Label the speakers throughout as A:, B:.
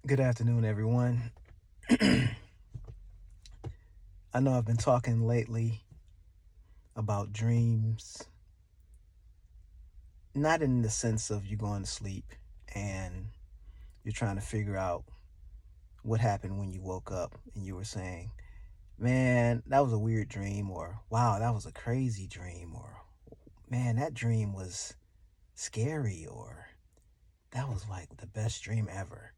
A: Good afternoon, everyone. I know I've been talking lately about dreams, not in the sense of you going to sleep and you're trying to figure out what happened when you woke up and you were saying, man, that was a weird dream, or wow, that was a crazy dream, or man, that dream was scary, or that was like the best dream ever.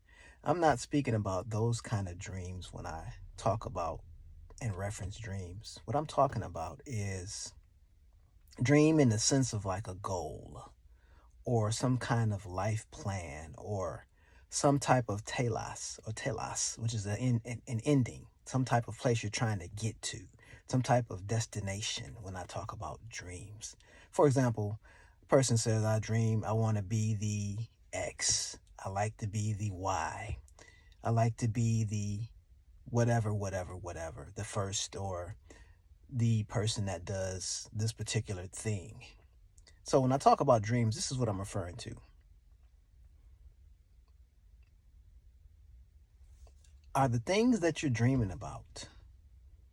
A: I'm not speaking about those kind of dreams when I talk about and reference dreams. What I'm talking about is dream in the sense of like a goal or some kind of life plan or some type of telos, which is an ending, some type of place you're trying to get to, some type of destination when I talk about dreams. For example, a person says, I dream I want to be the X. I like to be the Y. I like to be the whatever, the first or the person that does this particular thing. So when I talk about dreams, this is what I'm referring to. Are the things that you're dreaming about,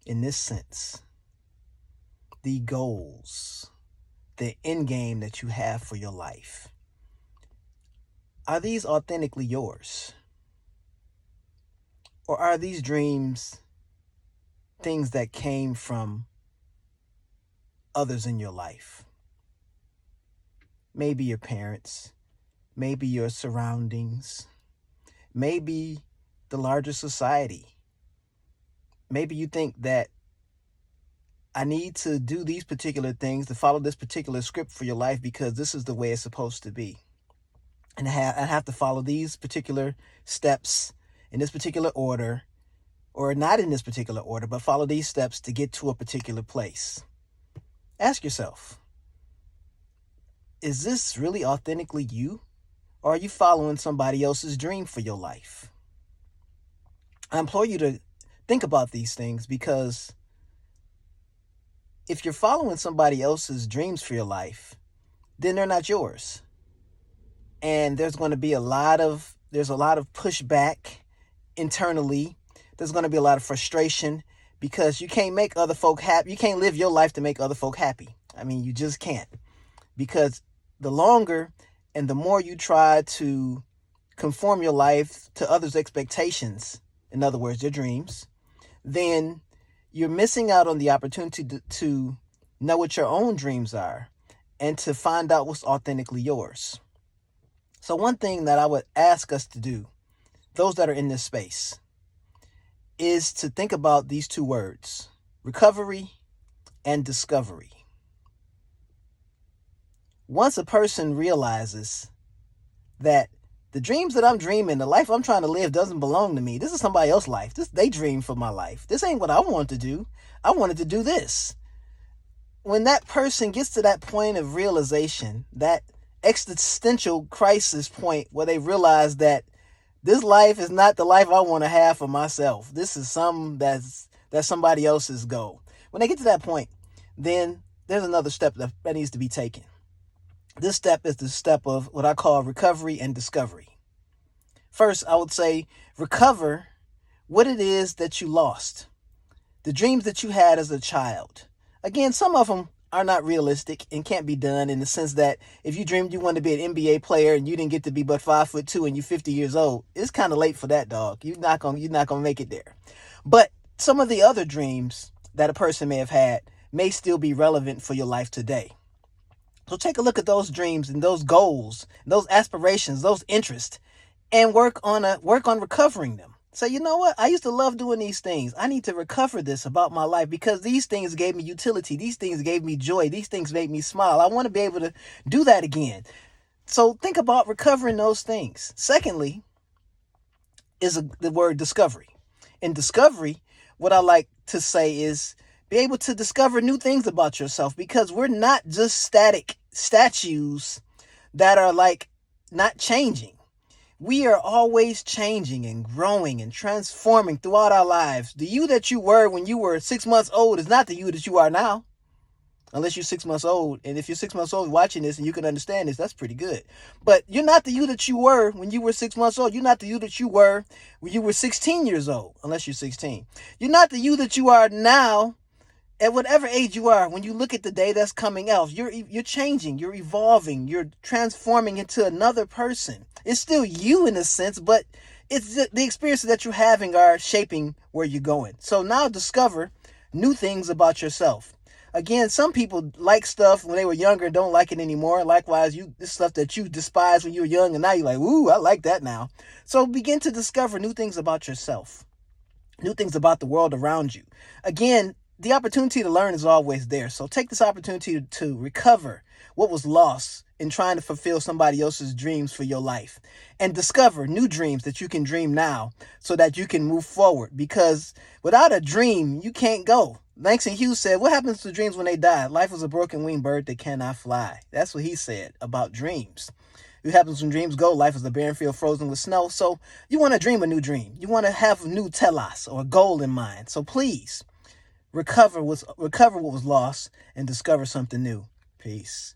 A: in this sense, the goals, the end game that you have for your life, are these authentically yours? Or are these dreams things that came from others in your life? Maybe your parents, maybe your surroundings, maybe the larger society. Maybe you think that I need to do these particular things to follow this particular script for your life because this is the way it's supposed to be. And I have to follow these particular steps in this particular order, or not in this particular order, but follow these steps to get to a particular place. Ask yourself, is this really authentically you? Or are you following somebody else's dream for your life? I implore you to think about these things because if you're following somebody else's dreams for your life, then they're not yours. And there's a lot of pushback internally. There's going to be a lot of frustration because you can't make other folk happy. You can't live your life to make other folk happy. I mean, you just can't. Because the longer and the more you try to conform your life to others' expectations, in other words, their dreams, then you're missing out on the opportunity to know what your own dreams are and to find out what's authentically yours. So one thing that I would ask us to do, those that are in this space, is to think about these two words, recovery and discovery. Once a person realizes that the dreams that I'm dreaming, the life I'm trying to live doesn't belong to me. This is somebody else's life. They dream for my life. This ain't what I want to do. I wanted to do this. When that person gets to that point of realization, that existential crisis point where they realize that this life is not the life I want to have for myself. This is that's somebody else's goal. When they get to that point, then there's another step that needs to be taken. This step is the step of what I call recovery and discovery. First, I would say recover what it is that you lost. The dreams that you had as a child. Again, some of them are not realistic and can't be done in the sense that if you dreamed you wanted to be an NBA player and you didn't get to be but 5'2" and you're 50 years old, it's kind of late for that, dog. You're not gonna make it there. But some of the other dreams that a person may have had may still be relevant for your life today. So take a look at those dreams and those goals, those aspirations, those interests, and work on recovering them. So you know what? I used to love doing these things. I need to recover this about my life because these things gave me utility. These things gave me joy. These things made me smile. I want to be able to do that again. So think about recovering those things. Secondly, the word discovery. In discovery, what I like to say is be able to discover new things about yourself because we're not just static statues that are like not changing. We are always changing and growing and transforming throughout our lives. The you that you were when you were 6 months old is not the you that you are now. unless you're 6 months old. And if you're 6 months old watching this and you can understand this, that's pretty good. But you're not the you that you were when you were 6 months old. You're not the you that you were when you were 16 years old, unless you're 16. You're not the you that you are now at whatever age you are. When you look at the day that's coming out, you're changing, you're evolving, you're transforming into another person. It's still you in a sense, but it's the experiences that you're having are shaping where you're going. So now discover new things about yourself. Again, some people like stuff when they were younger and don't like it anymore. Likewise, this stuff that you despised when you were young and now you're like, ooh, I like that now. So begin to discover new things about yourself, new things about the world around you. Again, the opportunity to learn is always there. So take this opportunity to recover what was lost in trying to fulfill somebody else's dreams for your life, and discover new dreams that you can dream now so that you can move forward. Because without a dream, you can't go. Langston Hughes said, what happens to dreams when they die? Life is a broken winged bird that cannot fly. That's what he said about dreams. What happens when dreams go? Life is a barren field frozen with snow. So you want to dream a new dream. You want to have a new telos or a goal in mind. So please recover what was lost and discover something new. Peace.